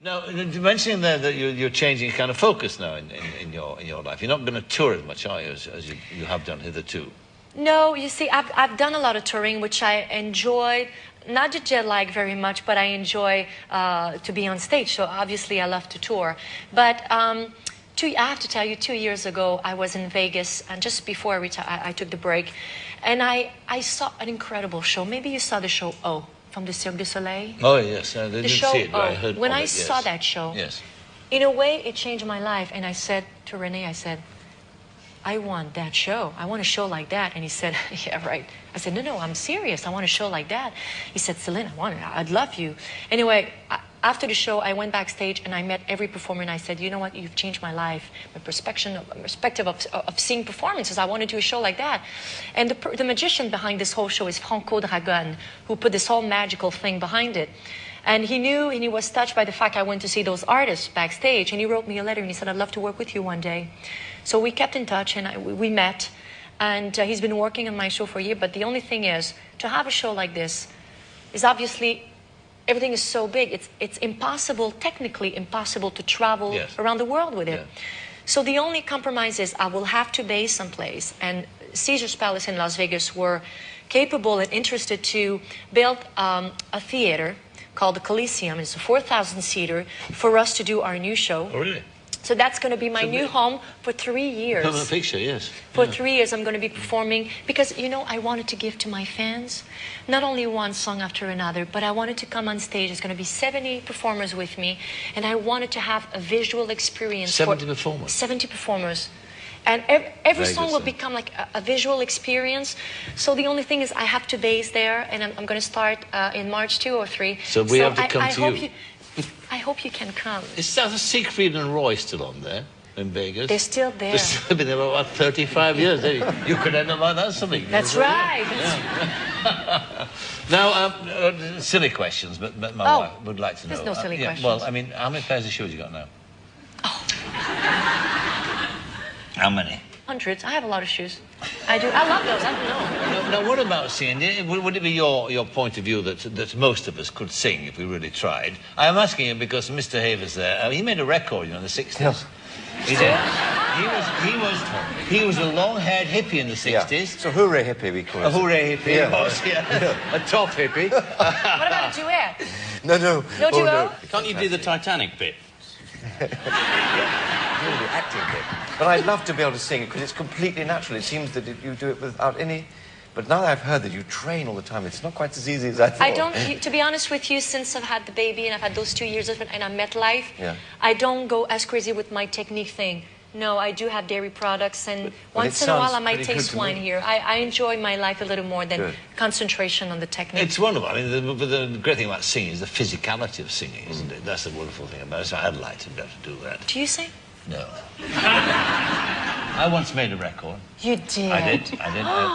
Now, mentioning there that you're changing kind of focus now in your life. You're not going to tour as much, are you, as you have done hitherto? No, you see, I've done a lot of touring, which I enjoyed. Not the jet lag very much, but I enjoy to be on stage. So obviously, I love to tour. But I have to tell you, 2 years ago, I was in Vegas, and just before I took the break, and I saw an incredible show. Maybe you saw the show O from the Cirque du Soleil. Oh yes, I didn't see it, but I heard when of I it, yes. saw that show, yes, in a way, it changed my life. And I said to Rene, I said, I want that show. I want a show like that. And he said, yeah, right. I said, no, I'm serious. I want a show like that. He said, Celine, I'd love you. Anyway, after the show, I went backstage and I met every performer and I said, you know what, you've changed my life, my perspective of seeing performances. I want to do a show like that. And the magician behind this whole show is Franco Dragon, who put this whole magical thing behind it. And he knew, and he was touched by the fact I went to see those artists backstage. And he wrote me a letter and he said, I'd love to work with you one day. So we kept in touch and we met. And he's been working on my show for a year. But the only thing is, to have a show like this is obviously, everything is so big. It's impossible, technically impossible to travel around the world with it. Yeah. So the only compromise is I will have to base someplace. And Caesar's Palace in Las Vegas were capable and interested to build a theater called the Coliseum. It's a 4,000-seater for us to do our new show. Oh, really? So that's going to be my new home for 3 years. Permanent picture, yes. For 3 years, I'm going to be performing because, you know, I wanted to give to my fans not only one song after another, but I wanted to come on stage. There's going to be 70 performers with me, and I wanted to have a visual experience. 70 performers? 70 performers. And every song will become like a visual experience. So the only thing is I have to base there, and I'm going to start in March 2 or 3. So we have to come to you. I hope you can come. Is Siegfried and Roy still on there in Vegas? They're still there. They've been there for about 35 years. You could end up like that, something. That's right. Yeah. Now, silly questions, but my wife would like to know. There's no silly questions. Well, I mean, how many pairs of shoes you got now? Oh. How many? Hundreds. I have a lot of shoes. I do. I love those. I don't know. Now, what about singing? Would it be your point of view that most of us could sing if we really tried? I am asking you because Mr. Havers there, he made a record, you know, in the 60s. Yes. He did. He was a long-haired hippie in the 60s. Yeah. So hooray hippie, we call it. A hooray hippie, yeah. Was, yeah. A top hippie. What about a duet? No. No duo? No. Can't you do the Titanic bit? The acting bit. But I'd love to be able to sing because it's completely natural. It seems that you do it without any... But now that I've heard that you train all the time, it's not quite as easy as I thought. I don't, to be honest with you, since I've had the baby and I've had those 2 years of it and I met life, I don't go as crazy with my technique thing. No, I do have dairy products, and once in a while I might taste wine here. I enjoy my life a little more than concentration on the technique. It's wonderful. I mean, the great thing about singing is the physicality of singing, isn't it? That's the wonderful thing about it. So I'd like to be able to do that. Do you sing? No. I once made a record. You did? I did.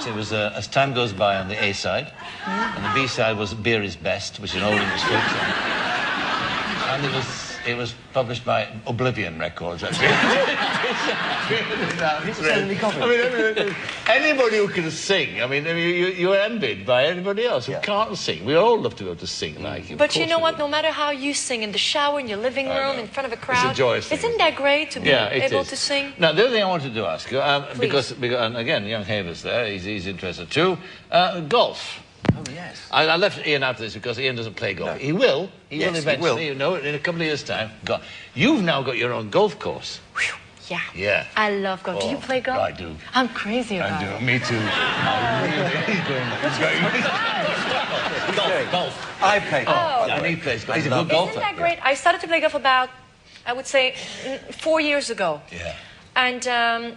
It was As Time Goes By on the A side, and the B side was Beer Is Best, which is an old English folk song. And it was published by Oblivion Records, actually. Anybody who can sing, I mean you're envied by anybody else who can't sing. We all love to be able to sing like you. But you know what? No matter how you sing, in the shower, in your living room, in front of a crowd, it's a joyous thing. Isn't that great to be able to sing? Now, the other thing I wanted to ask you, because and again, young Havers there, he's interested too, golf. Oh, yes. I left Ian out of this because Ian doesn't play golf. No. He will. He will eventually. He will. You know, in a couple of years' time. You've now got your own golf course. Whew. Yeah. Yeah. I love golf. Do you play golf? I do. I'm crazy about it. I do. Me too. Golf. I play golf. Oh. And he plays golf. He's a good golfer. Isn't that great? I started to play golf about, I would say, 4 years ago. Yeah. And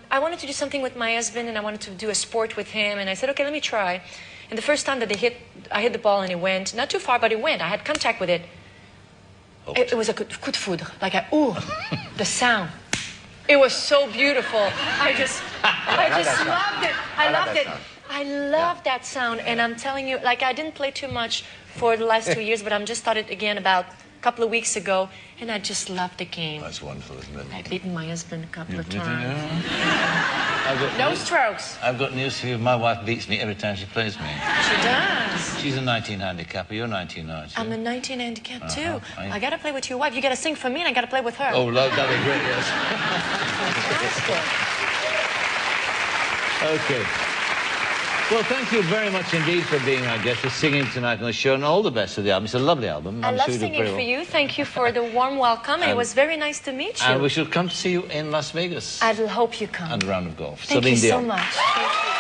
I wanted to do something with my husband, and I wanted to do a sport with him. And I said, okay, let me try. And the first time that I hit the ball and it went, not too far, but it went. I had contact with it. It was a coup de foudre. Like, the sound. It was so beautiful. I just loved it. I loved it. I love that sound. And I'm telling you, like, I didn't play too much for the last 2 years, but I'm just started again about a couple of weeks ago, and I just loved the game. That's wonderful, isn't it? I've beaten my husband a couple of beaten times. her? No strokes. I've got news for you. My wife beats me every time she plays me. She does. She's a 19 handicapper. You're 19, aren't you? I'm a 19 handicap too. I- I gotta play with your wife. You gotta sing for me, and I gotta play with her. Oh, that'd be great, yes. Fantastic. Okay. Well, thank you very much indeed for being our guest, for singing tonight on the show, and all the best for the album. It's a lovely album. I I'm love sure you did singing very for well. you. Thank you for the warm welcome, and it was very nice to meet you. And we shall come to see you in Las Vegas. I hope you come. And a round of golf. Thank Celine you so Dion. much. Thank you.